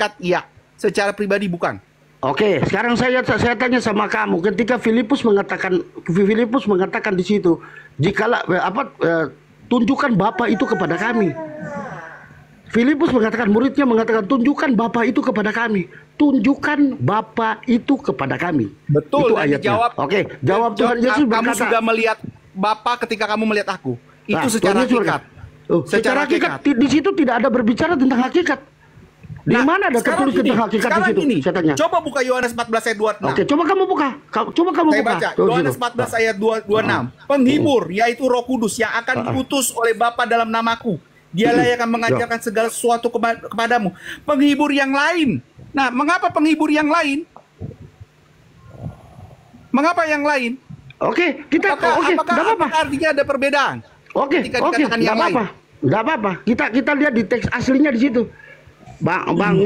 hakikat iya, secara pribadi bukan. Oke, sekarang saya tanya sama kamu, ketika Filipus mengatakan di situ, jikalau tunjukkan Bapa itu kepada kami. Filipus mengatakan, muridnya mengatakan, tunjukkan Bapa itu kepada kami. Tunjukkan Bapa itu kepada kami. Betul, itu ayatnya. dijawab. Oke, jawab Tuhan Yesus berkata, kamu sudah melihat Bapa ketika kamu melihat aku. Itu secara hakikat. Secara hakikat, di situ tidak ada berbicara tentang hakikat. Di mana ada tertulis tentang hakikat di situ? Ini, saya tanya. coba buka Yohanes 14 ayat 26. Oke, coba kamu buka. Saya baca Yohanes 14 ayat 26. Penghibur, yaitu Roh Kudus yang akan diutus oleh Bapa dalam namaku. Dialah yang akan mengajarkan segala sesuatu kepadamu. Penghibur yang lain. Nah, mengapa penghibur yang lain? Mengapa yang lain? Oke, kita apakah artinya ada perbedaan? Oke, enggak apa-apa. Kita lihat di teks aslinya di situ. Bang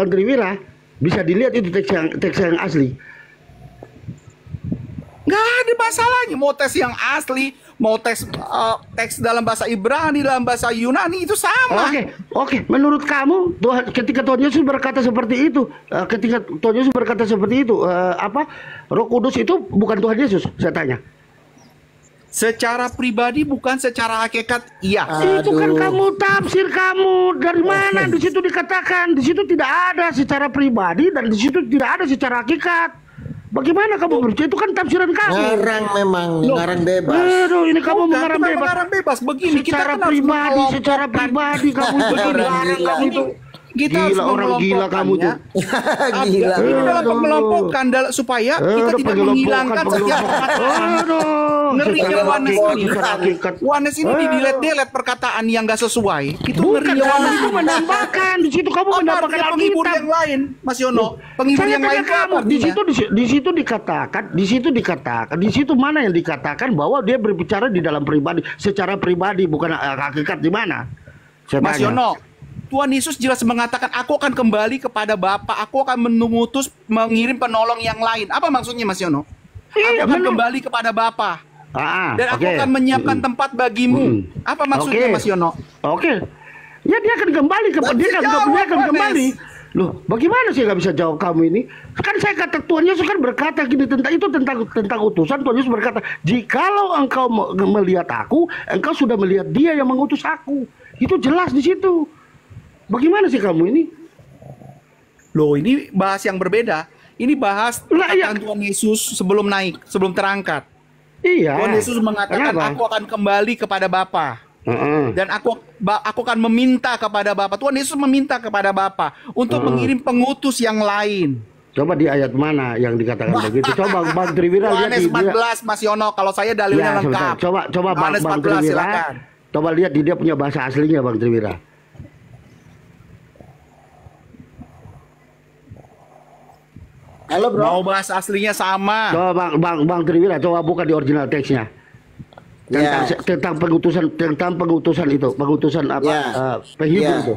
Triwira, bisa dilihat itu teks yang asli. Nggak ada masalahnya. Mau tes yang asli, mau teks dalam bahasa Ibrani, dalam bahasa Yunani, itu sama. Oke. Menurut kamu, ketika Tuhan Yesus berkata seperti itu, Roh Kudus itu bukan Tuhan Yesus? Saya tanya. Secara pribadi bukan, secara hakikat iya. Itu kan kamu tafsir kamu dari mana? Di situ dikatakan, di situ tidak ada secara pribadi dan di situ tidak ada secara hakikat. Bagaimana kamu percaya? Itu kan tafsiran kamu. Ngarang memang, ngarang bebas. Aduh, ini kamu mengarang bebas. Mengarang bebas begini. Secara pribadi kamu itu dilarang kamu itu. Kita gila, orang gila kamu tuh. Gila. Ini dalam pengelompokan supaya kita tidak menghilangkan setiap perkataan. Ngerinya Yohanes ini di-delete perkataan yang gak sesuai. Itu ngerinya Yohanes itu menambahkan. Di situ kamu menambahkan penghibur yang lain, Mas Yono. Penghibur yang lain kamu. Di situ mana yang dikatakan bahwa dia berbicara di dalam pribadi, secara pribadi, bukan hakikat di mana? Mas Yono, Tuhan Yesus jelas mengatakan, aku akan kembali kepada Bapa, aku akan mengirim penolong yang lain. Apa maksudnya, Mas Yono? Aku akan kembali kepada Bapa. Dan aku akan menyiapkan tempat bagimu. Apa maksudnya, Mas Yono? Ya, dia akan kembali kepada dia akan kembali. Loh, bagaimana sih nggak bisa jawab kamu ini? Kan saya kata Tuhan Yesus kan berkata gini tentang utusan. Tuhan Yesus berkata, jikalau engkau melihat aku, engkau sudah melihat Dia yang mengutus aku. Itu jelas di situ. Bagaimana sih kamu ini? Loh, ini bahas yang berbeda. Ini bahas Tuhan Yesus sebelum naik, sebelum terangkat. Iya. Tuhan Yesus mengatakan, aku akan kembali kepada Bapa. Dan aku akan meminta kepada Bapa. Tuhan Yesus meminta kepada Bapa untuk mengirim pengutus yang lain. Coba di ayat mana yang dikatakan begitu? Coba Bang Triwira lihat di Yohanes 14, Mas Yono. Kalau saya dalilnya lengkap. Coba Bang Triwira. Coba lihat di dia punya bahasa aslinya, Bang Triwira. Halo bro. Mau bahasa aslinya sama. Coba Bang Triwira, coba buka di original teksnya. Tentang pengutusan itu, pengutusan apa? Penghibur itu.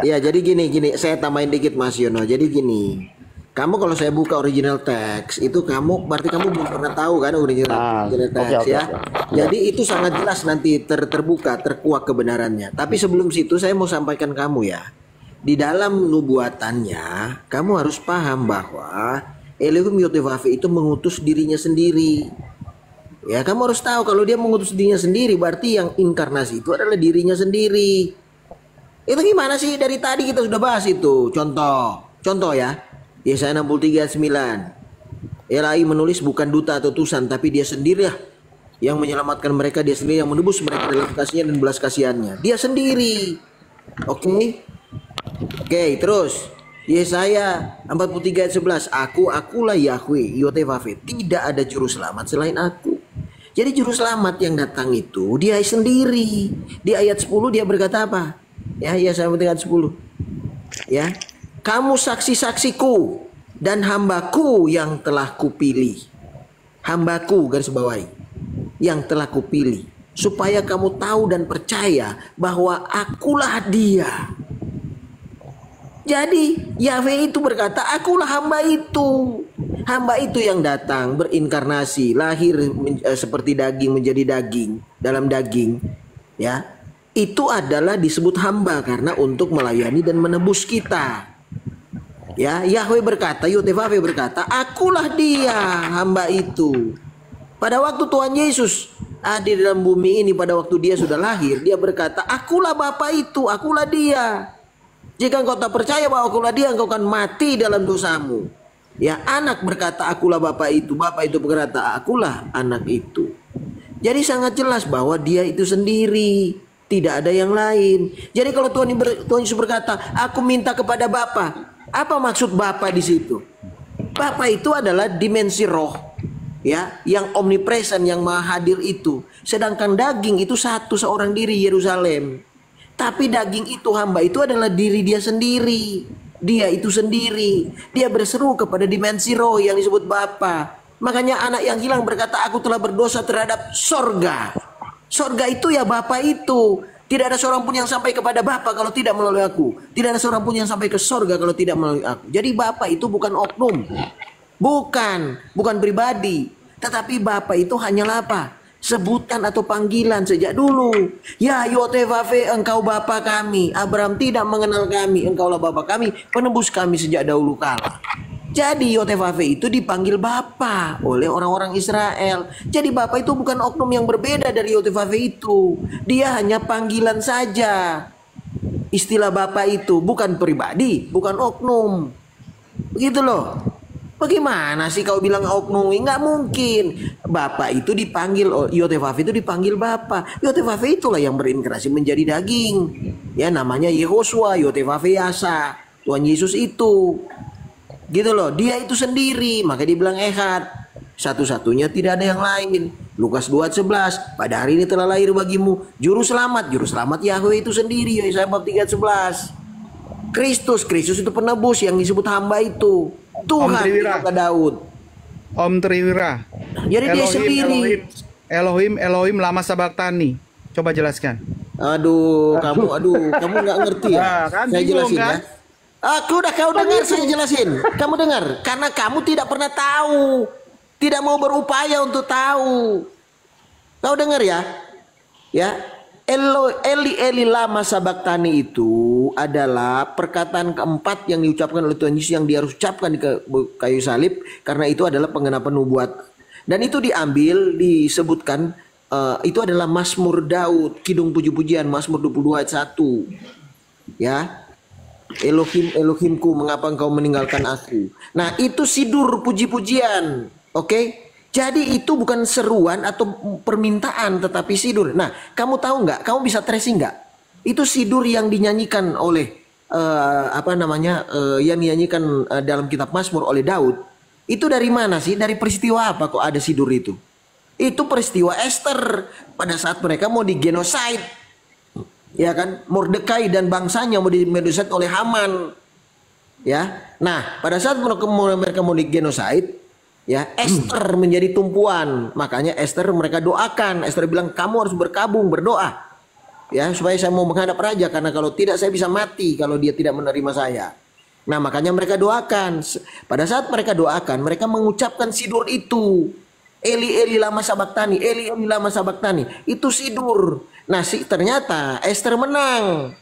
Ya, jadi gini, saya tambahin dikit Mas Yono. Jadi gini, kamu kalau saya buka original teks itu berarti kamu belum pernah tahu kan original teks ya. Jadi itu sangat jelas nanti terbuka, terkuak kebenarannya. Tapi sebelum situ saya mau sampaikan kamu ya. Di dalam nubuatannya, kamu harus paham bahwa Elohim Yotevave itu mengutus dirinya sendiri. Ya, kamu harus tahu kalau dia mengutus dirinya sendiri, berarti yang inkarnasi itu adalah dirinya sendiri. Itu gimana sih? Dari tadi kita sudah bahas itu. Contoh ya. Yesaya 63 ayat 9. Elai menulis bukan duta atau utusan, tapi dia sendiri yang menyelamatkan mereka, dia sendiri yang menebus mereka dalam kasihnya dan belas kasihannya. Dia sendiri. Oke, terus Yesaya 43 ayat 11. Akulah Yahweh Yotevave, tidak ada juru selamat selain aku. Jadi juru selamat yang datang itu dia sendiri. Di ayat 10 dia berkata apa? Ya, Yesaya 43 ayat 10. Ya, kamu saksi-saksiku dan hambaku yang telah kupilih. Hambaku, garis bawahi, yang telah kupilih, supaya kamu tahu dan percaya bahwa akulah Dia. Jadi Yahweh itu berkata, akulah hamba itu. Hamba itu yang datang berinkarnasi, lahir seperti daging menjadi daging, dalam daging, ya. itu adalah disebut hamba karena untuk melayani dan menebus kita. Ya, Yahweh berkata, Yotevave berkata, akulah dia hamba itu. Pada waktu Tuhan Yesus hadir dalam bumi ini, pada waktu dia sudah lahir, dia berkata, akulah Bapa itu, akulah dia. Jika engkau tak percaya bahwa akulah dia, engkau akan mati dalam dosamu. Ya, anak berkata, akulah Bapa itu berkata, akulah anak itu. Jadi sangat jelas bahwa dia itu sendiri, tidak ada yang lain. Jadi kalau Tuhan Yesus berkata, aku minta kepada Bapa, apa maksud Bapa di situ? Bapa itu adalah dimensi roh, ya, yang omnipresent, yang maha hadir itu. Sedangkan daging itu satu seorang diri, Yerusalem. Tapi daging itu, hamba itu adalah diri dia sendiri. Dia itu sendiri. Dia berseru kepada dimensi roh yang disebut Bapa. Makanya anak yang hilang berkata, aku telah berdosa terhadap sorga. Sorga itu ya Bapa itu. Tidak ada seorang pun yang sampai kepada Bapa kalau tidak melalui aku. Tidak ada seorang pun yang sampai ke sorga kalau tidak melalui aku. Jadi Bapa itu bukan oknum. Bukan pribadi. Tetapi Bapa itu hanyalah apa? Sebutan atau panggilan sejak dulu. Ya Yotevave, engkau Bapa kami. Abraham tidak mengenal kami, engkaulah Bapa kami, penebus kami sejak dahulu kala. Jadi Yotevave itu dipanggil Bapa oleh orang-orang Israel. Jadi Bapa itu bukan oknum yang berbeda dari Yotevave itu. Dia hanya panggilan saja. Istilah Bapa itu bukan pribadi, bukan oknum. Begitu loh. Bagaimana sih kau bilang oknum? Nggak mungkin. Bapa itu dipanggil, Yotevave itu dipanggil Bapa. Yotevave itulah yang berinkarnasi menjadi daging. Ya, namanya Yehosua, Yotevave Yasa. Tuhan Yesus itu. Gitu loh, dia itu sendiri, maka dibilang Ehad. Satu-satunya, tidak ada yang lain. Lukas 2:11, pada hari ini telah lahir bagimu juru selamat. Juru selamat Yahweh itu sendiri. Yesaya bab 3:11. Kristus itu penebus yang disebut hamba itu. Tuhan kata Daud. Om Triwira. Jadi dia sendiri. Elohim lama sabaktani. Coba jelaskan. Kamu nggak ngerti ya? Kan saya jelasin kan? ya. Aku udah kau dengar, saya jelasin. Kamu dengar, karena kamu tidak pernah tahu, tidak mau berupaya untuk tahu. Kau dengar ya? Ya, Eli lama sabaktani itu adalah perkataan keempat yang diucapkan oleh Tuhan Yesus yang dia harus ucapkan di kayu salib, karena itu adalah penggenapan nubuat. Dan itu diambil, disebutkan itu adalah Mazmur Daud, Kidung Puji-pujian, Mazmur 22 ayat 1. Ya. Elohim, Elohimku, mengapa engkau meninggalkan aku? Nah, itu sidur puji-pujian. Oke? Jadi itu bukan seruan atau permintaan, tetapi sidur. Nah, kamu tahu nggak? Kamu bisa tracing nggak? Itu sidur yang dinyanyikan oleh yang dinyanyikan dalam kitab Mazmur oleh Daud. Itu dari mana sih? Dari peristiwa apa kok ada sidur itu? Itu peristiwa Esther pada saat mereka mau digenosid. Ya kan, Mordekai dan bangsanya mau dimenosid oleh Haman. Ya. Nah, pada saat mereka mau digenosid, ya, Esther menjadi tumpuan. Makanya Esther mereka doakan. Esther bilang, kamu harus berkabung, berdoa. Ya, supaya saya mau menghadap raja, karena kalau tidak saya bisa mati kalau dia tidak menerima saya. Nah, makanya mereka doakan. Pada saat mereka doakan, mereka mengucapkan sidur itu. Eli lama sabaktani, Eli lama sabaktani. Itu sidur. Nah, ternyata Esther menang.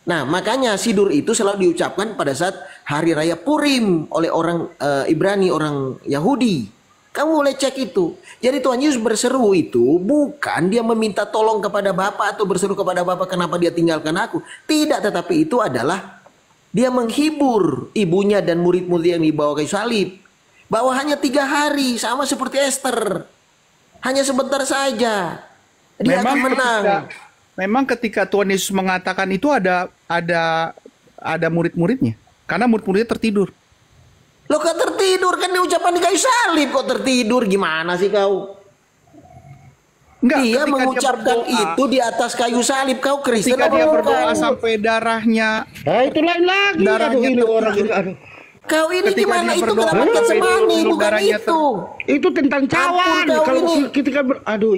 Nah, makanya sidur itu selalu diucapkan pada saat hari raya Purim oleh orang Ibrani, orang Yahudi. Kamu boleh cek itu. Jadi Tuhan Yesus berseru itu bukan dia meminta tolong kepada Bapa atau berseru kepada Bapa kenapa dia tinggalkan aku. Tidak, tetapi itu adalah dia menghibur ibunya dan murid-murid yang dibawa kayu salib. Bahwa hanya 3 hari, sama seperti Esther. Hanya sebentar saja. Dia akan menang. Memang ketika Tuhan Yesus mengatakan itu ada murid-muridnya. Karena murid-muridnya tertidur. Lo kok tertidur? Kan diucapkan di kayu salib kok tertidur. Gimana sih kau? Enggak, dia mengucapkan itu di atas kayu salib. Kau Kristen ketika dia berdoa sampai darahnya. Itu lain lagi. Darahnya ini orang ini. Kau ini ketika gimana? Itu berdoa, kenapa Getsemani? Bukan itu. Itu tentang cawan. Kalau ketika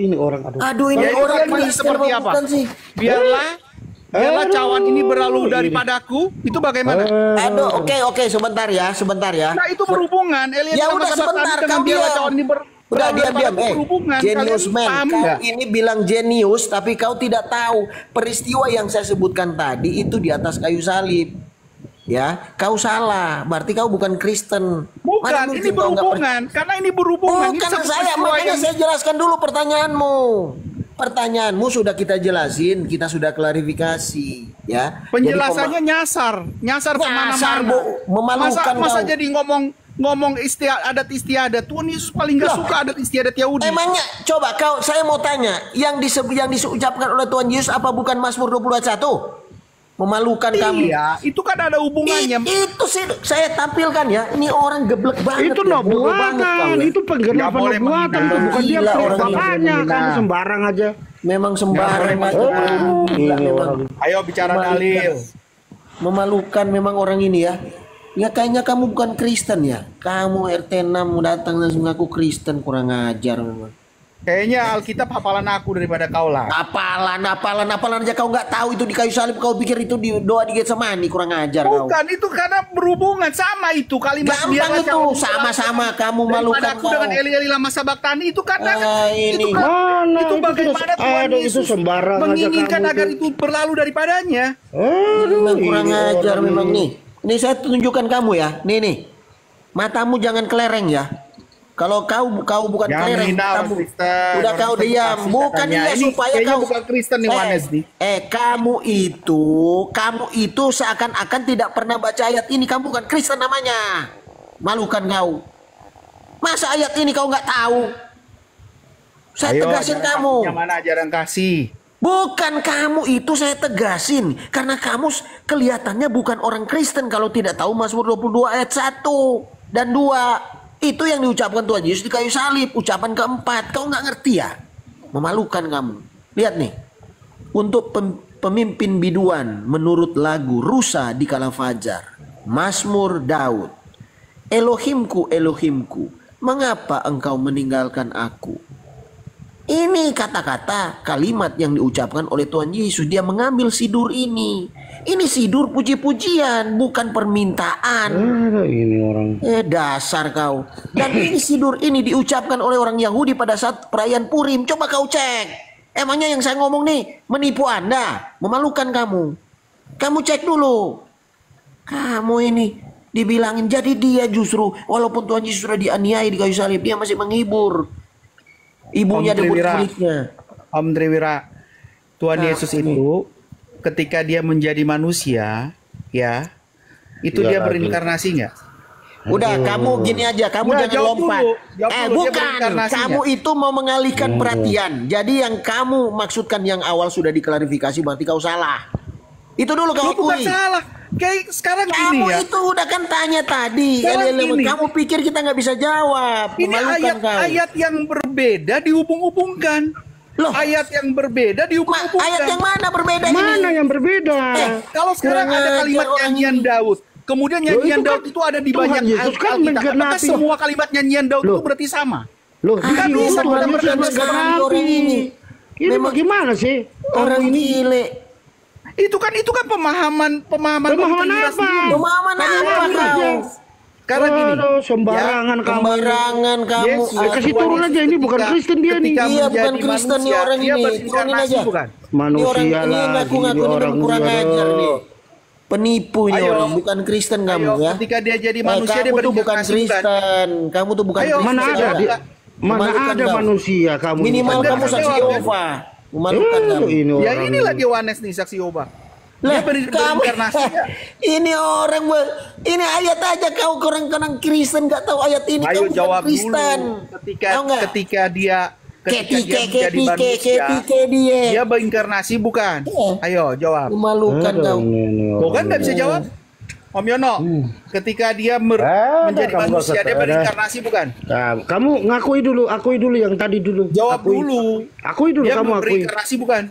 ini orang. Aduh ini ya, orang Kristen seperti apa? Sih. Biarlah cawan ini berlalu daripadaku. Itu bagaimana? Aduh, oke, sebentar ya. Nah, itu berhubungan. Ya udah sebentar, kau biarlah cawan ini Udah diam-diam. Genius man. Kau ini bilang jenius, tapi kau tidak tahu peristiwa yang saya sebutkan tadi itu di atas kayu salib. Ya, kau salah. Berarti kau bukan Kristen. Bukan, ini berhubungan. Karena ini berhubungan. Bukan makanya saya jelaskan dulu pertanyaanmu. Pertanyaanmu sudah kita jelasin, kita sudah klarifikasi, ya. Penjelasannya nyasar kemana-mana. Memalukan masa jadi ngomong adat istiadat. Tuhan Yesus paling gak suka adat istiadat Yahudi. Emangnya, coba saya mau tanya, yang diucapkan oleh Tuhan Yesus apa bukan Mazmur 20 ayat 1? Memalukan kamu. Iya, itu kan ada hubungannya. Itu sih saya tampilkan ya. Ini orang geblek banget. Itu nubuatan, itu penggenapan nubuatan, itu bukan dia bapaknya kan sembarang aja. Memang sembarang aja. Ayo bicara dalil. Memalukan memang orang ini ya. Ya kayaknya kamu bukan Kristen ya. Kamu RT 6 datang langsung ngaku Kristen, kurang ajar memang. Kayaknya Alkitab hafalan aku daripada kau lah. Hafalan aja kau nggak tahu itu di kayu salib, kau pikir itu di doa di Getsemani, kurang ajar kau. Bukan, itu karena berhubungan sama itu kalimat. Gampang itu, sama-sama kamu malukan aku dengan Eli lama sabaktani itu karena ini. Itu bagaimana Tuhan Yesus menginginkan agar itu berlalu daripadanya. Memang kurang ajar memang nih. Ini saya tunjukkan kamu ya. Nih. Matamu jangan kelereng ya. Kalau kau bukan kelereng, udah kau diam. Bukan dia supaya kau bukan Kristen nih, Wanes nih. Kamu itu seakan-akan tidak pernah baca ayat ini. Kamu bukan Kristen namanya. Malukan kau. Masa ayat ini kau nggak tahu? Saya tegasin kamu. Yang mana ajaran kasih? Bukan kamu itu saya tegasin. Karena kamu kelihatannya bukan orang Kristen kalau tidak tahu Mazmur 22 ayat 1 dan 2. Itu yang diucapkan Tuhan Yesus di kayu salib. Ucapan keempat. Kau nggak ngerti ya? Memalukan kamu. Lihat nih. Untuk pemimpin biduan menurut lagu Rusa di kala fajar. Mazmur Daud. Elohimku, Elohimku, mengapa engkau meninggalkan aku? Ini kata-kata kalimat yang diucapkan oleh Tuhan Yesus. Dia mengambil sidur ini. Ini sidur puji-pujian, bukan permintaan. Ini orang. Dasar kau. Dan ini sidur ini diucapkan oleh orang Yahudi pada saat perayaan Purim. Coba kau cek. Emangnya yang saya ngomong nih menipu Anda? Memalukan kamu. Kamu cek dulu. Kamu ini dibilangin jadi dia justru. Walaupun Tuhan Yesus sudah dianiaya di kayu salib, dia masih menghibur ibunya dan murid-muridnya. Om Triwira, Tuhan Yesus itu ketika dia menjadi manusia, ya, itu dia berinkarnasi nggak? Udah, kamu gini aja, kamu jangan lompat. Bukan, kamu itu mau mengalihkan perhatian. Jadi yang kamu maksudkan yang awal sudah diklarifikasi, berarti kau salah. Itu dulu kau akui. Bukan salah. Kayak sekarang kamu gini ya. Itu udah kan tanya tadi. Kamu pikir kita nggak bisa jawab. Ini ayat yang berbeda dihubung-hubungkan. Loh, ayat yang berbeda dihubung-hubungkan. Ayat yang mana berbeda ini? Mana yang berbeda? Kalau sekarang ada kalimat nyanyian Daud, kemudian nyanyian Daud itu ada di banyak Alkitab. Apakah semua kalimat nyanyian Daud itu berarti sama? Loh, nggak bisa orang ini. Ini bagaimana sih? Orang gile. Itu kan pemahaman apa? Pemahaman apa kau? Karena gini, sembarangan kamu. Sembarangan kamu. Kasih turun aja, ini bukan Kristen dia nih. Iya, bukan Kristen nih orang ini. Turunin aja. Manusia lah. Ini orang kurang ajar nih. Penipu ini orang, bukan Kristen kamu ya. Ketika dia jadi manusia dia bukan Kristen. Kamu tuh bukan Kristen. Mana ada manusia kamu? Minimal kamu saksi Yehova. Memalukan kamu. Ya inilah Yohanes nih saksi Yehova. Lah, kamu ini orang ini ayat aja kau orang Kristen nggak tahu ayat ini. Ayo kamu jawab Kristen. Dulu ketika dia menjadi manusia dia berinkarnasi bukan? Ayo jawab. Memalukan kau. Bukan nggak bisa jawab. Om Yono, ketika dia menjadi manusia dia berinkarnasi bukan? Nah, kamu akui dulu yang tadi dulu. Jawab dulu. Akui dulu, dia kamu akui. Berinkarnasi bukan?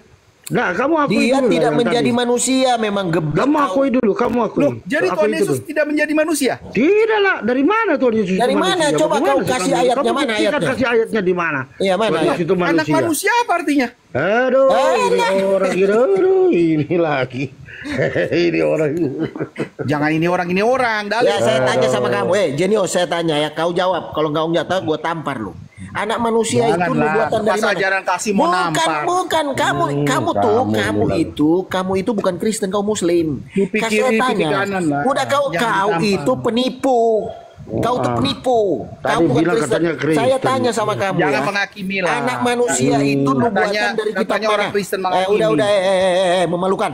Nah, kamu akui dia dulu. Dia tidak menjadi manusia, memang geblek. Kamu akui dulu, kamu akui. Loh, jadi Tuhan Yesus tidak menjadi manusia? Tidak lah, dari mana Tuhan Yesus? Dari mana? Coba kau kasih ayatnya, mana ayatnya? Kasih ayatnya di mana? Iya, mana? Itu manusia. Anak manusia apa artinya? Aduh, ini lagi. Ini orang. Jangan ini orang. Ya, saya tanya sama kamu. Genio, saya tanya ya, kau jawab. Kalau nggak tahu, gue tampar lu. Anak manusia itu nubuatan dari mana? Ajaran kasih mau nampar. Bukan. Kamu itu bukan Kristen, kau Muslim. Kasih tanya. Udah kau itu penipu. Kau tuh penipu. Kamu bukan Kristen. Saya tanya sama kamu. Jangan menghakimi lah. Anak manusia itu nubuatan dari kitab mana? Udah, memalukan.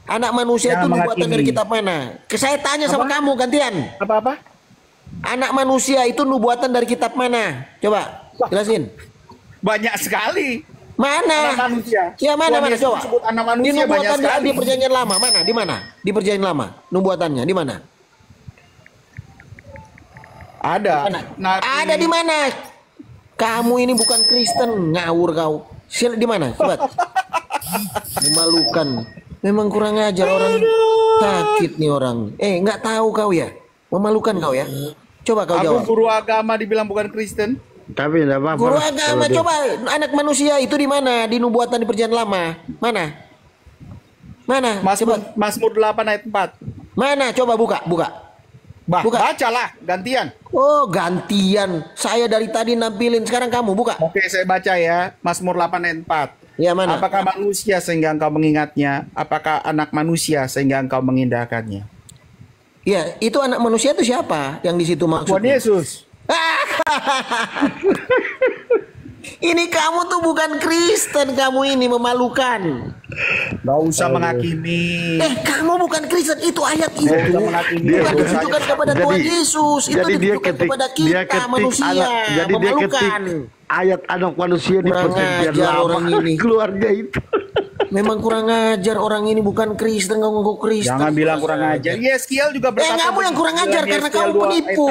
Anak manusia itu nubuatan dari kitab mana? Saya tanya sama kamu gantian. Apa? Anak manusia itu nubuatan dari kitab mana? Coba jelasin. Banyak sekali. Mana? Anak manusia. Ya mana coba. Anak manusia banyak sekali. Di perjanjian lama mana? Di mana? Di perjanjian lama. Nubuatannya di mana? Ada. Ada di mana? Kamu ini bukan Kristen, ngawur kau. Di mana? Coba. Memalukan. Memang kurang ajar orang. Sakit nih orang. Nggak tahu kau ya? Memalukan kau ya? Coba kau jawab. Aku guru agama dibilang bukan Kristen. Tapi enggak apa-apa. Guru agama coba anak manusia itu di mana? Di nubuatan di perjanjian lama. Mana? Mazmur 8 ayat 4. Mana? Coba buka. Bacalah gantian. Oh, gantian. Saya dari tadi nampilin, sekarang kamu buka. Oke, saya baca ya. Mazmur 8 ayat 4. Ya, mana? Apakah manusia sehingga engkau mengingatnya? Apakah anak manusia sehingga engkau mengindahkannya? Ya, itu anak manusia itu siapa yang di situ maksudnya? Tuhan Yesus. Ini kamu tuh bukan Kristen, kamu ini memalukan. Gak usah menghakimi. Kamu bukan Kristen, itu ayat itu bukan ditujukan kepada Tuhan Yesus, itu ditujukan kepada kita manusia. Jadi dia ketik ayat anak manusia di perjanjian lama keluarga itu. Memang kurang ajar orang ini, bukan Kristen, ngaku Kristen. Jangan bilang kurang ajar. Yeskiel juga berkata. Kamu yang kurang ajar karena kamu penipu.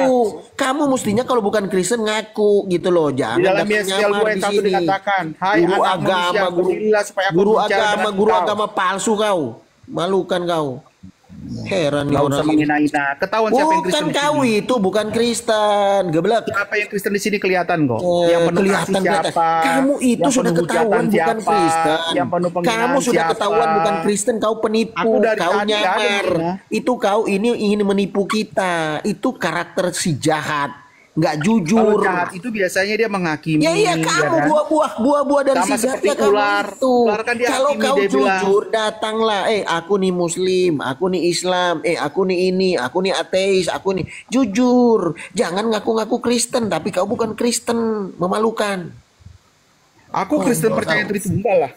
Kamu mestinya kalau bukan Kristen ngaku gitu loh. Jangan di dalam Yeskiel 2 ayat 1 dikatakan, hai guru anak agama, manusia, guru agama palsu kau. Malukan kau. Heran nih orang ini. Ketahuan siapa yang Kristen bukan kau itu, bukan Kristen. Geblek. Siapa yang Kristen di sini kelihatan kok. Yang penuh kasih siapa? Kamu itu sudah ketahuan bukan Kristen. Kamu sudah ketahuan bukan Kristen. Kau penipu. Kau nyamar. Itu kau ini ingin menipu kita. Itu karakter si jahat. Nggak jujur. Kalau jahat itu biasanya dia menghakimi. Ya kamu buah-buah dari si jahat ya kamu itu. Kan kalau kau jujur datanglah. Aku nih Muslim, aku nih Islam, aku nih ini, aku nih ateis, aku nih jujur. Jangan ngaku-ngaku Kristen tapi kau bukan Kristen, memalukan. Aku Kristen percaya Tritunggal lah.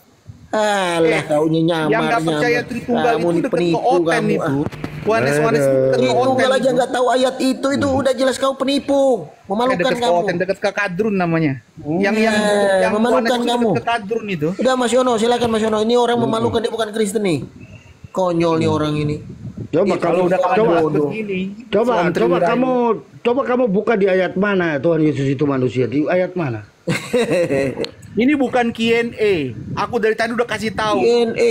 Alah, taunya nyamar. Yang nggak percaya Tritunggal itu dekat ke Oten itu. Wanes Tritunggal aja nggak tahu ayat itu udah jelas kau penipu, memalukan kamu. Dekat ke Kadrun namanya. Yang memalukan kamu. Ke Kadrun itu. Udah Mas Yono, silakan Mas Yono. Ini orang memalukan, dia bukan Kristen nih. Konyol nih orang ini. Coba kalau udah coba kamu buka di ayat mana Tuhan Yesus itu manusia, di ayat mana? Ini bukan Q&A. Aku dari tadi udah kasih tahu.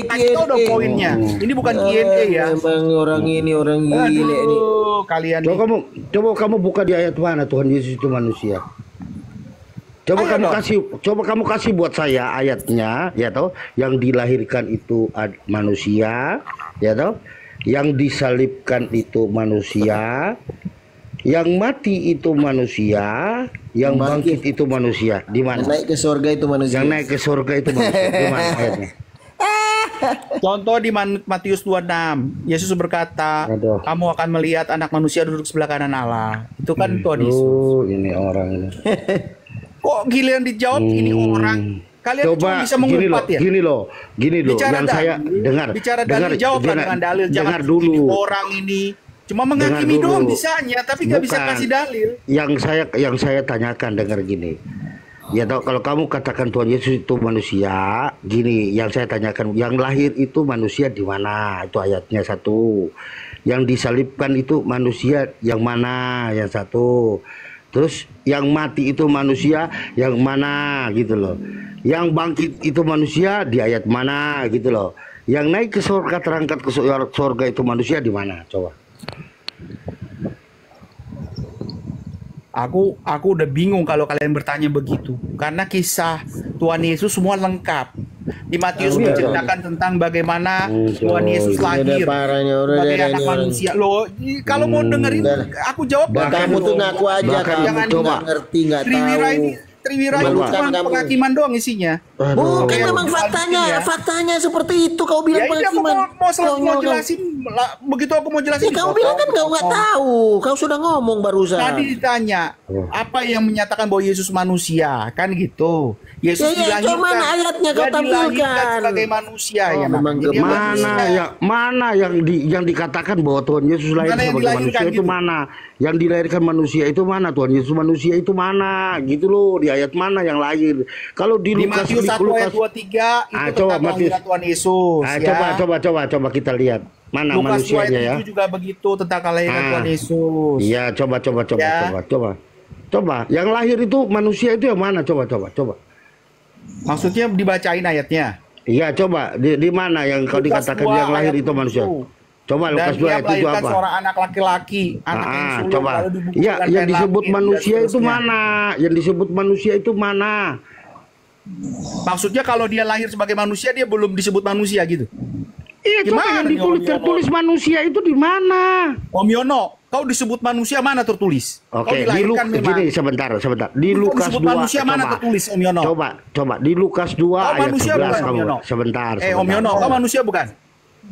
Kasih tahu dong poinnya. Ini bukan Q&A ya. Memang orang ini orang gile ini. Kalian. Coba kamu buka di ayat mana Tuhan Yesus itu manusia. Coba kamu kasih buat saya ayatnya, ya toh, yang dilahirkan itu manusia, ya toh, yang disalibkan itu manusia, yang mati itu manusia, yang bangkit itu manusia. Di mana? Naik ke surga itu manusia. Yang naik ke surga itu manusia. Di mana ayatnya? Contoh di Matius 26, Yesus berkata, kamu akan melihat anak manusia duduk sebelah kanan Allah. Itu kan Tuhan Yesus. Ini orang ini. Kok giliran dijawab ini orang? Kalian coba bisa mengumpat ya? Gini loh. Bicara yang saya dengar. Bicara dalil, jawablah dengan dalil. Jangan dulu. Ini orang ini cuma menghakimi doang bisanya, tapi nggak bisa kasih dalil. Yang saya tanyakan, dengar gini. Ya tau, kalau kamu katakan Tuhan Yesus itu manusia, gini, yang saya tanyakan, yang lahir itu manusia di mana? Itu ayatnya satu. Yang disalibkan itu manusia yang mana? Yang satu. Terus yang mati itu manusia yang mana gitu loh. Yang bangkit itu manusia di ayat mana gitu loh. Yang naik ke surga, terangkat ke surga itu manusia di mana? Coba. Aku udah bingung kalau kalian bertanya begitu. Karena kisah Tuhan Yesus semua lengkap. Di Matius menceritakan tentang bagaimana Tuhan Yesus lahir sebagai anak manusia. Loh, kalau mau dengerin aku jawab. Kamu tuh ngaku aja, jangan coba ngerti, nggak tahu. Triwira itu cuma penghakiman doang isinya. Bukan memang faktanya seperti itu. Kau bilang penghakiman. Mau jelasin begitu aku mau jelasin. Kau bilang kan kau nggak tahu. Kau sudah ngomong barusan. Tadi ditanya apa yang menyatakan bahwa Yesus manusia, kan gitu. Yesus dilahirkan. Mana ayatnya kau tampilkan sebagai manusia ya. Mana yang dikatakan bahwa Tuhan Yesus lahir sebagai manusia itu gitu. mana? Yang dilahirkan manusia itu mana? Tuhan Yesus manusia itu mana? Gitu loh, di ayat mana yang lahir? Kalau di Lukas Matius 1 ayat 23 itu coba tentang Tuhan Yesus. Coba kita lihat. Mana Lukas manusianya ya? Lukas 2 ayat 7 juga begitu tentang kelahiran Tuhan Yesus. Iya, coba. Yang lahir itu manusia itu yang mana? Coba. Maksudnya dibacain ayatnya. Iya, coba di mana yang kau dikatakan yang lahir itu manusia? Coba Lukas 2 ayat 7 apa? Seorang anak laki-laki, anak yang sulung, coba. Iya, yang disebut manusia itu mana? Yang disebut manusia itu mana? Maksudnya kalau dia lahir sebagai manusia dia belum disebut manusia gitu. Iya, coba yang tertulis manusia itu di mana? Om Yono, kau disebut manusia mana tertulis? Oke, gini sebentar. Di Lukas 2 manusia mana tertulis Om Yono? Coba di Lukas 2 ayat 11 kamu. Sebentar. Om Yono, kau manusia bukan?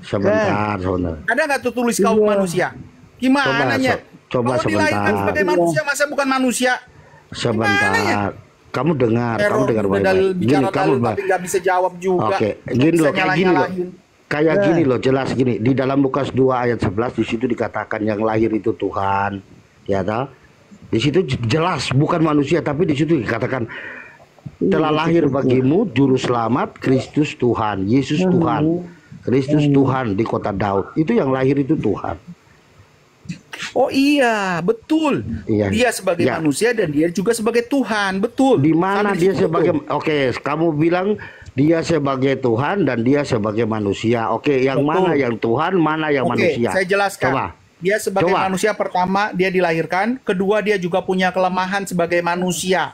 Sebentar. Ada nggak tertulis kau manusia? Gimana nya? Coba kau dilahirkan sebagai manusia masa bukan manusia? Sebentar. Kamu dengar baik-baik. Gini kamu tapi nggak bisa jawab juga. Oke, gini loh, kayak gini loh, jelas gini. Di dalam Lukas 2 ayat 11 di situ dikatakan yang lahir itu Tuhan, ya toh? Di situ jelas bukan manusia, tapi di situ dikatakan telah lahir bagimu juru selamat Kristus Tuhan, Yesus Tuhan. Kristus Tuhan di kota Daud. Itu yang lahir itu Tuhan. Oh iya, betul. Iya. Dia sebagai manusia dan dia juga sebagai Tuhan, betul. Di mana dia sebagai kamu bilang dia sebagai Tuhan dan dia sebagai manusia. Oke, yang mana yang Tuhan, mana yang manusia? Saya jelaskan. Coba. Dia sebagai manusia pertama dia dilahirkan, kedua dia juga punya kelemahan sebagai manusia.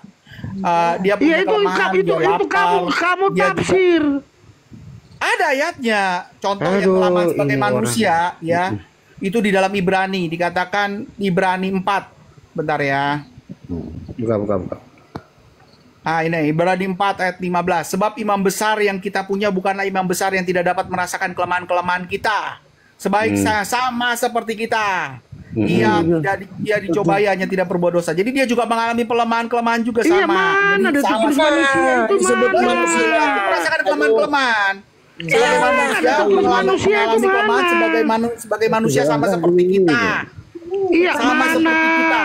Dia punya kelemahan. Itu kamu tafsir. Ada ayatnya, contoh yang kelemahan sebagai manusia ya. Itu di dalam Ibrani dikatakan Ibrani 4. Bentar ya. Buka. Ini Ibrani 4 ayat 15. Sebab imam besar yang kita punya bukanlah imam besar yang tidak dapat merasakan kelemahan-kelemahan kita. Sebaiknya sama seperti kita. Dia dicobai hanya tidak berbuat dosa. Jadi dia juga mengalami pelemahan-kelemahan juga sama. Iya, mana ada tulis manusia itu disebut manusia merasakan kelemahan-kelemahan. Manusia itu kelemahan sebagai manusia sama seperti kita. Iya, sama seperti kita.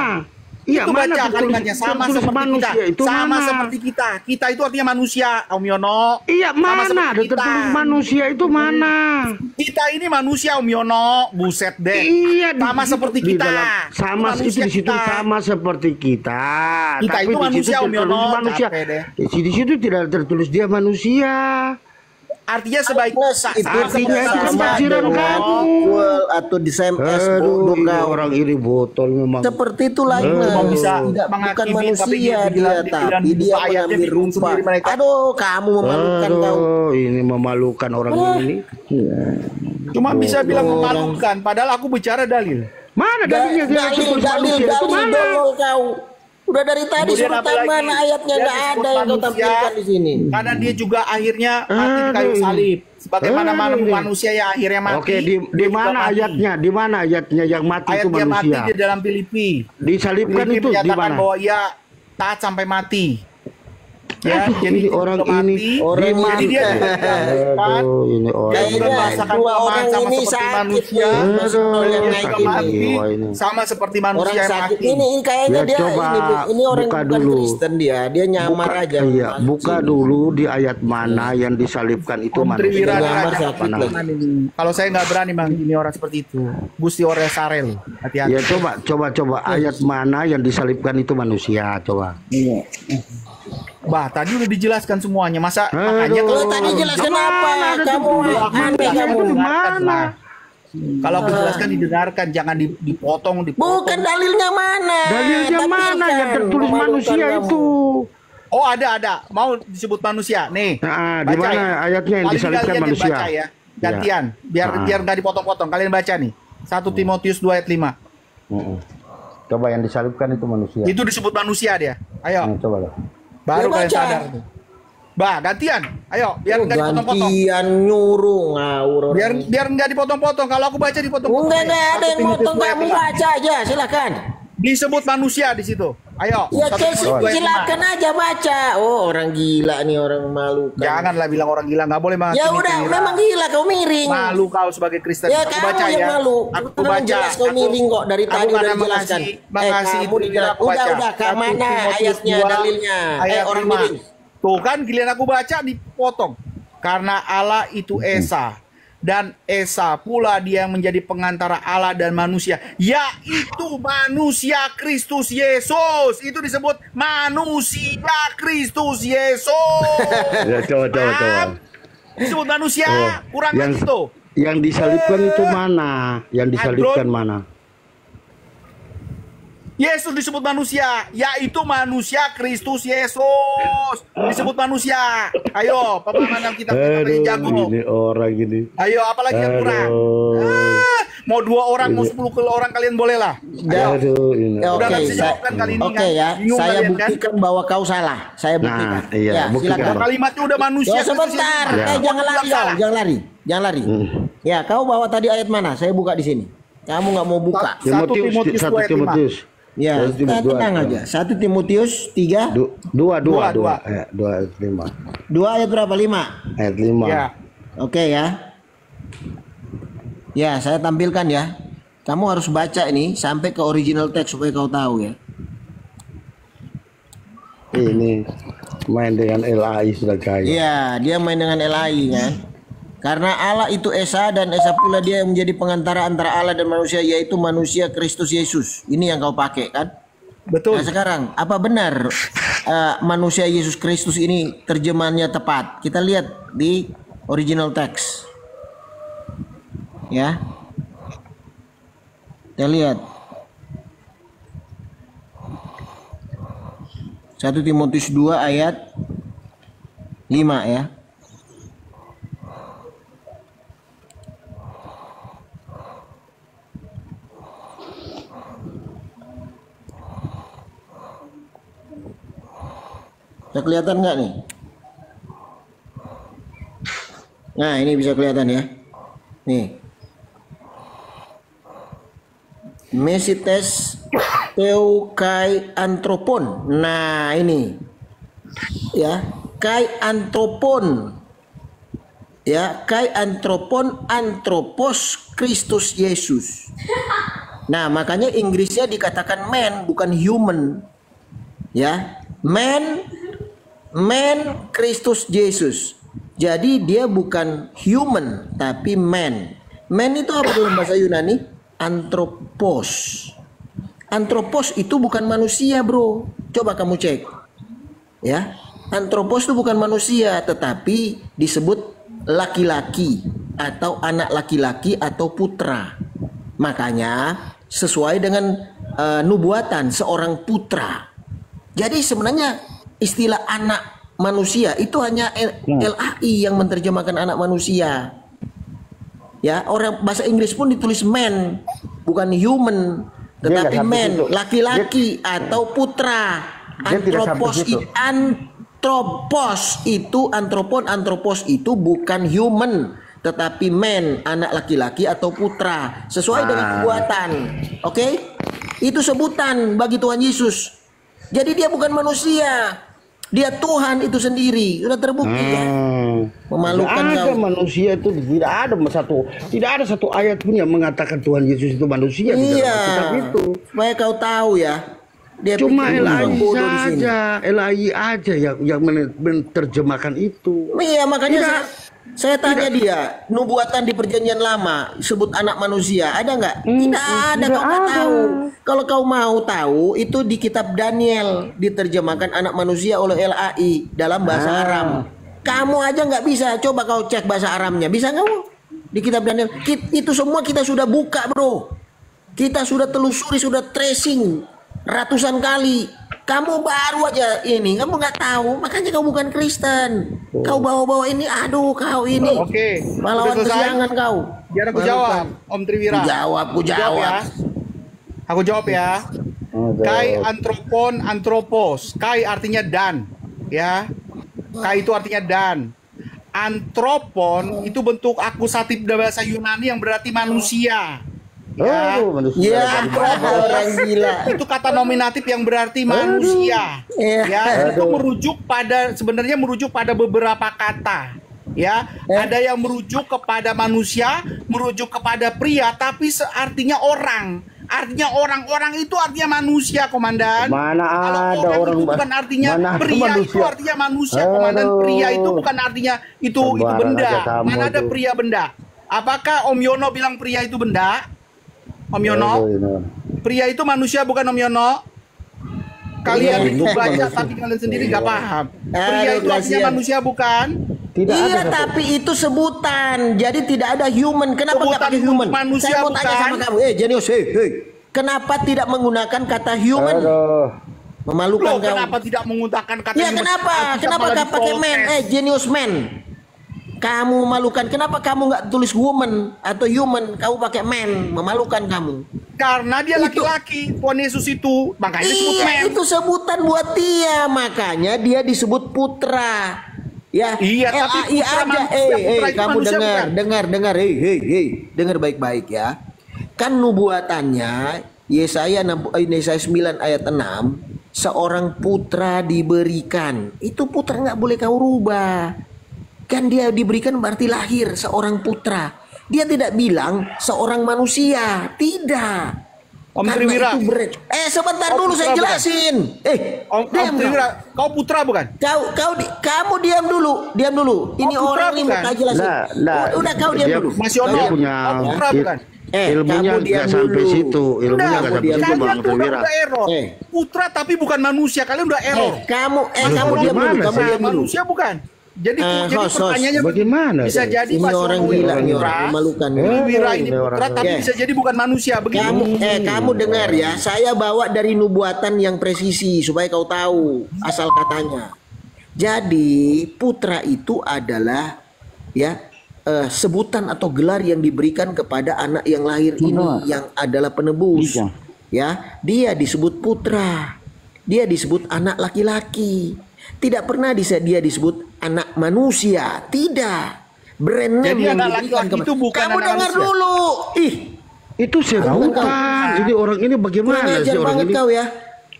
Iya, itu baca kalimatnya sama seperti kita. Sama seperti kita. Kita itu artinya manusia, Om Yono. Iya, mana ada tertulis manusia itu mana? Kita ini manusia, Om Yono. Buset deh. Iya, sama seperti kita. Sama itu di situ sama seperti kita. Kita itu manusia, Om Yono. Di situ tidak tertulis dia manusia. Artinya sebaiknya artinya itu kan tafsiran kamu atau di SMS orang iri botol memang seperti itulah bisa bukan manusia tapi dia mengambil rupa. Aduh, kamu memalukan kau. Ini memalukan orang ini. Cuma bisa bilang memalukan padahal aku bicara dalil. Mana dalilnya? Dalil kau. Udah dari tadi surat mana ayatnya nggak ada yang kau tampilkan di sini. Karena dia juga akhirnya mati di kayu salib. Sebagaimana manusia yang akhirnya mati. Oke, di mana ayatnya? Di mana ayatnya yang mati itu manusia? Ayat dia mati di dalam Filipi. Disalibkan itu di mana? Bahwa ia taat sampai mati. Ya, jadi orang ini jadi dia ini orang ini sakit sama seperti manusia yang mati. Ini kayaknya dia ini orang bukan Kristen dia nyamar aja. Iya, buka dulu di ayat mana yang disalibkan itu manusia. Kalau saya nggak berani Bang, ini orang seperti itu. Gusti Ore Sarel. Hati-hati. Ya coba ayat mana yang disalibkan itu manusia, coba. Iya. Bah, tadi udah dijelaskan semuanya. Makanya kalau tadi jelaskan apa? Kamu aneh kamu. Kalau aku jelaskan didengarkan, jangan dipotong. Bukan dalilnya mana? Dalilnya mana yang tertulis manusia itu? Oh, ada. Mau disebut manusia. Nih. Di mana ayatnya yang disalibkan manusia? Baca ya. Gantian. Biar nggak dipotong-potong. Kalian baca nih. 1 Timotius 2 ayat 5. Coba yang disalibkan itu manusia. Itu disebut manusia dia. Ayo. Coba lah. Baru Ya, kalian baca. sadar tuh. Bah, gantian. Ayo, biar nggak dipotong-potong. Gantian nyuruh ngawur. Biar nggak dipotong-potong. Kalau aku baca dipotong-potong. Enggak ada yang 1 Timotius motong, 2 ayat kamu 5. baca aja, silakan. Disebut manusia di situ. Ayo. Ya 1 Timotius 2 ayat 5. silakan aja baca. Oh, orang gila nih, orang malu. Janganlah bilang orang gila, nggak boleh Ya udah, memang gila kau miring. Malu kau sebagai Kristen. Ya Aku kamu baca yang ya. malu. Aku Memang baca. jelas kau miring kok dari tadi udah karena dijelaskan. Makasih kamu dijelaskan. Udah, ke 1 mana Timotius ayatnya, 2 dalilnya? Ayat Orang 5. miring. Tuh kan giliran aku baca dipotong. Karena Allah itu Esa. Dan Esa pula dia yang menjadi pengantara Allah dan manusia. Yaitu manusia Kristus Yesus. Itu disebut manusia Kristus Yesus. Ya, coba. Paham? Disebut manusia. Kurang yang, itu. yang disalibkan itu mana? Yang disalibkan mana? Yesus disebut manusia, yaitu manusia Kristus Yesus. Disebut manusia. Ayo, pemahaman kita yang jago. Gini orang gini. Ayo, apalagi yang kurang? Mau 2 orang, mau 10 orang kalian boleh lah. Aduh, ini. Ya, Udah oke, nggak bisa jawabkan kali ini oke kan? ya, Bingung saya kalian, kan? buktikan bahwa kau salah. Saya buktikan. Nah, iya, ya, buktikan. silakan. Kalimatnya udah manusia. Ya sebentar, Ya. jangan lari kau, jangan lari, jangan lari. Ya, kau bawa tadi ayat mana? Saya buka di sini. Kamu nggak mau buka. Timotius 1 Timotius. Ya, 1 Timotius tenang 2. aja. 1 Timotius 3, 2 Dua. ayat 5. 2 ayat berapa? 5. Ayat 5. Ya. Oke ya. Ya, saya tampilkan ya. Kamu harus baca ini sampai ke original text supaya kau tahu ya. Ini main dengan LAI sudah gaya. Iya, dia main dengan LAI kan. Karena Allah itu Esa dan Esa pula dia yang menjadi pengantara antara Allah dan manusia, yaitu manusia Kristus Yesus. Ini yang kau pakai kan? Betul. Nah sekarang, apa benar manusia Yesus Kristus ini terjemahannya tepat? Kita lihat di original text. Ya. Kita lihat. 1 Timotius 2 ayat 5 ya. Bisa kelihatan nggak nih? Nah ini bisa kelihatan ya. Nih. Mesites Teukai Antropon. Nah ini. Ya. Kai Antropon. Ya. Kai Antropon Antropos Kristus Yesus. Nah makanya Inggrisnya dikatakan man bukan human. Ya. Man Kristus Yesus. Jadi dia bukan human tapi man. Man itu apa dalam bahasa Yunani? Anthropos. Anthropos itu bukan manusia, bro. Coba kamu cek. Ya. Anthropos itu bukan manusia tetapi disebut laki-laki atau anak laki-laki atau putra. Makanya sesuai dengan nubuatan seorang putra. Jadi sebenarnya istilah anak manusia itu hanya LAI yang menerjemahkan anak manusia. Ya, orang bahasa Inggris pun ditulis man, bukan human, tetapi man, laki-laki atau putra. Antropos itu antropos itu bukan human, tetapi man, anak laki-laki atau putra, sesuai dengan nubuatan. Oke? Itu sebutan bagi Tuhan Yesus. Jadi dia bukan manusia, dia Tuhan itu sendiri. Sudah terbukti ya. Memalukan tidak ada manusia itu, tidak ada satu ayat pun yang mengatakan Tuhan Yesus itu manusia. Iya. Itu. Supaya kau tahu ya. Dia Cuma LAI saja, LAI aja yang menerjemahkan itu. Iya makanya saya tanya dia, nubuatan di perjanjian lama sebut anak manusia ada nggak? Tidak ada, kau nggak tahu. Kalau kau mau tahu itu di kitab Daniel diterjemahkan anak manusia oleh LAI dalam bahasa Aram. Kamu aja nggak bisa, coba kau cek bahasa Aramnya, bisa kamu? Di kitab Daniel itu semua kita sudah buka, bro. Kita sudah telusuri, sudah tracing ratusan kali. Kamu baru aja ini, kamu nggak tahu, makanya kau bukan Kristen. Kau bawa-bawa ini, aduh kau ini. Oke. Pahlawan kesiangan kau. Biar aku jawab, Om Triwira. Ku jawab. Ya. Aku jawab ya. Kai antropon antropos. Kai artinya dan. ya. K itu artinya dan. Antropon itu bentuk akusatif dalam bahasa Yunani yang berarti manusia. Ya, manusia. Orang gila. Itu kata nominatif yang berarti manusia. Ya, itu sebenarnya merujuk pada beberapa kata. Ya, ada yang merujuk kepada manusia, merujuk kepada pria, tapi artinya orang. Artinya orang itu artinya manusia, Komandan. Mana Kalau ada orang itu bukan artinya pria manusia. itu artinya manusia, Komandan. Pria itu bukan artinya itu benda. Mana ada pria benda? Apakah Om Yono bilang pria itu benda? Om Yono? Pria itu manusia bukan Om Yono? Kalian itu baca tapi kalian sendiri gak paham. Pria itu artinya manusia bukan? Iya, tapi itu sebutan. Jadi tidak ada human. Kenapa nggak pakai human? Manusia. Saya mau tanya sama kamu. Jenius, kenapa tidak menggunakan kata human? Memalukan kamu. Kenapa tidak menggunakan kata ya, human? kenapa? Kenapa nggak pakai man? Genius man. Kamu memalukan. Kenapa kamu nggak tulis woman atau human? Kamu pakai man. Memalukan kamu. Karena dia laki-laki. Tuhan Yesus itu. Makanya disebut man. Itu sebutan buat dia. Makanya dia disebut putra. Ya, iya, tapi kamu dengar, dengar baik-baik ya. Kan nubuatannya Yesaya 9 ayat 6, seorang putra diberikan. Itu putra nggak boleh kau rubah. Kan dia diberikan berarti lahir seorang putra. Dia tidak bilang seorang manusia, tidak. Om Triwira. Sebentar dulu saya jelasin. Om Triwira, kau putra bukan? Kamu diam dulu. Ini orang ini mau jelasin. Udah kau diam dulu. Mas Yono, putra bukan? Ilmunya nggak sampai situ. Ilmunya nggak sampai situ, Bang Triwira. Putra tapi bukan manusia. Kalian udah error. Kamu diam dulu. Kamu diam dulu. Manusia bukan? Jadi pertanyaannya bagaimana? Bisa jadi ini orang gila, ini orang memalukan. Triwira ini putra tapi bisa jadi bukan manusia. Begitu. Kamu dengar ya, saya bawa dari nubuatan yang presisi supaya kau tahu asal katanya. Jadi putra itu adalah ya sebutan atau gelar yang diberikan kepada anak yang lahir ini yang adalah penebus. Ya, dia disebut putra. Dia disebut anak laki-laki. Tidak pernah dia disebut anak manusia. Tidak. Brand name yang diberikan itu bukan kamu dengar manusia. Dulu. Itu sebutan. Jadi orang ini bagaimana sih orang ini? Kau ya.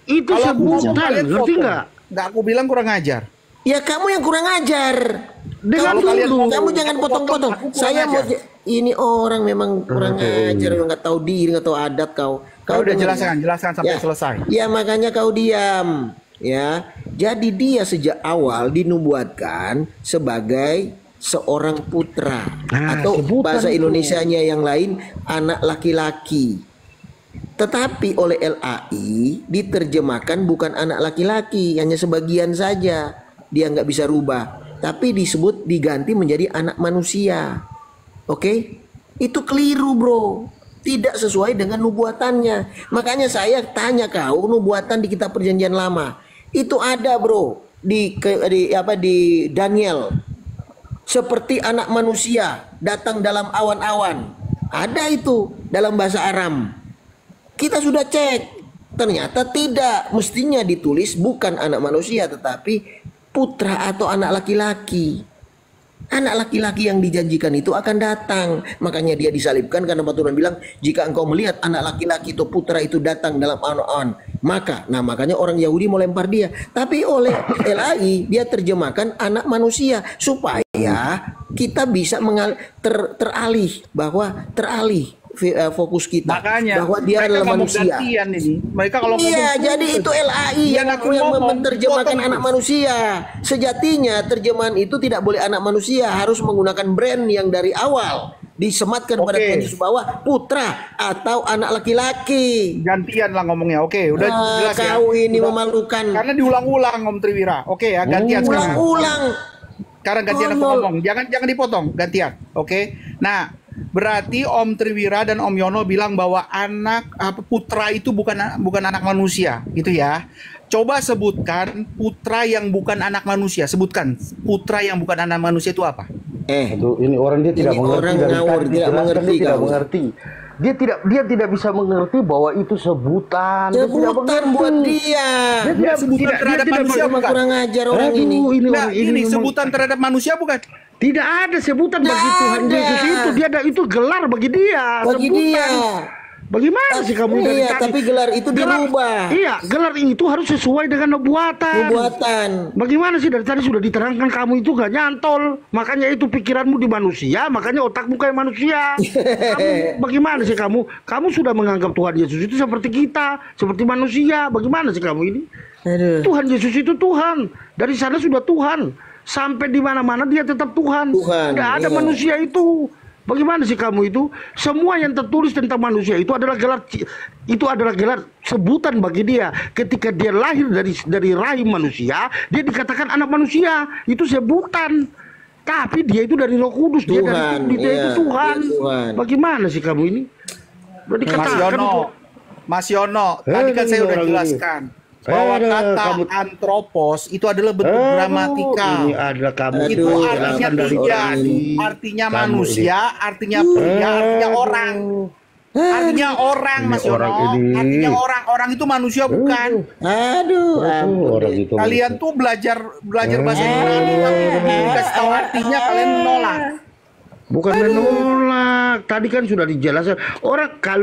Itu sebutan. Ngerti nggak? Nggak, aku bilang kurang ajar. Ya kamu yang kurang ajar. Dengar dulu. Kamu jangan potong-potong. Saya mau ini orang memang kurang ajar, nggak tahu diri, nggak tahu adat kau. Kau udah jelaskan sampai selesai. Ya makanya kau diam. Ya, jadi dia sejak awal dinubuatkan sebagai seorang putra atau bahasa Indonesianya yang lain anak laki-laki. Tetapi oleh LAI diterjemahkan bukan anak laki-laki, hanya sebagian saja. Dia nggak bisa rubah, tapi diganti menjadi anak manusia. Oke? Itu keliru, bro. Tidak sesuai dengan nubuatannya. Makanya saya tanya kau, nubuatan di kitab Perjanjian Lama itu ada, bro, di Daniel. Seperti anak manusia datang dalam awan-awan. Ada itu dalam bahasa Aram. Kita sudah cek. Ternyata tidak. Mestinya ditulis bukan anak manusia tetapi putra atau anak laki-laki. Anak laki-laki yang dijanjikan itu akan datang. Makanya dia disalibkan karena Tuhan bilang, jika engkau melihat anak laki-laki atau putra itu datang dalam awan-awan, makanya orang Yahudi mau lempar dia. Tapi oleh LAI dia terjemahkan anak manusia supaya kita bisa teralih fokus kita. Makanya, bahwa dia adalah manusia. Ini. Mereka kalau jadi itu LAI yang menerjemahkan anak manusia. Sejatinya terjemahan itu tidak boleh anak manusia, harus menggunakan brand yang dari awal disematkan pada Tuhan Yesus bahwa putra atau anak laki-laki. Gantian lah ngomongnya. Oke, udah jelas ya. Kau ini memalukan. Karena diulang-ulang Om Triwira. Oke ya, gantian sekarang. Ulang. Sekarang gantian aku ngomong. Jangan dipotong, gantian. Oke. Nah, berarti Om Triwira dan Om Yono bilang bahwa putra itu bukan anak manusia, gitu ya. Coba sebutkan putra yang bukan anak manusia. Sebutkan putra yang bukan anak manusia itu apa? Ini orang dia tidak mengerti. Orang ngawur, tidak mengerti. dia tidak bisa mengerti bahwa itu sebutan. Sebutan buat dia. Dia sebutan terhadap manusia bukan? Kurang ajar orang Aduh, ini. Nah, ini sebutan terhadap manusia bukan? Tidak ada sebutan bagi Tuhan Yesus itu. Dia ada itu gelar bagi dia. Bagi sebutan. dia. Bagaimana sih kamu dari Iya, tadi? tapi gelar itu dirubah. Iya, gelar itu harus sesuai dengan nubuatan. Bagaimana sih dari tadi sudah diterangkan kamu itu gak nyantol. Makanya itu pikiranmu di manusia, makanya otakmu kayak manusia. Kamu, bagaimana sih kamu? Kamu sudah menganggap Tuhan Yesus itu seperti kita, seperti manusia. Bagaimana sih kamu ini? Aduh. Tuhan Yesus itu Tuhan. Dari sana sudah Tuhan. Sampai di mana-mana dia tetap Tuhan. Tidak ada manusia itu. Bagaimana sih kamu itu? Semua yang tertulis tentang manusia itu adalah gelar sebutan bagi dia. Ketika dia lahir dari rahim manusia, dia dikatakan anak manusia. Itu sebutan. Tapi dia itu dari Roh Kudus, dia itu Tuhan. Bagaimana sih kamu ini? Mas Yono, tadi kan saya udah jelaskan bahwa kata antropos itu adalah bentuk gramatika. Ini adalah kamu itu artinya artinya manusia, artinya pria, artinya orang. Artinya orang, Mas Yono. Artinya orang itu manusia bukan. Aduh, orang itu. Kalian tuh belajar bahasa Yunani tapi dikasih tahu artinya kalian menolak. Bukan menolak. Tadi kan sudah dijelaskan. Orang kalau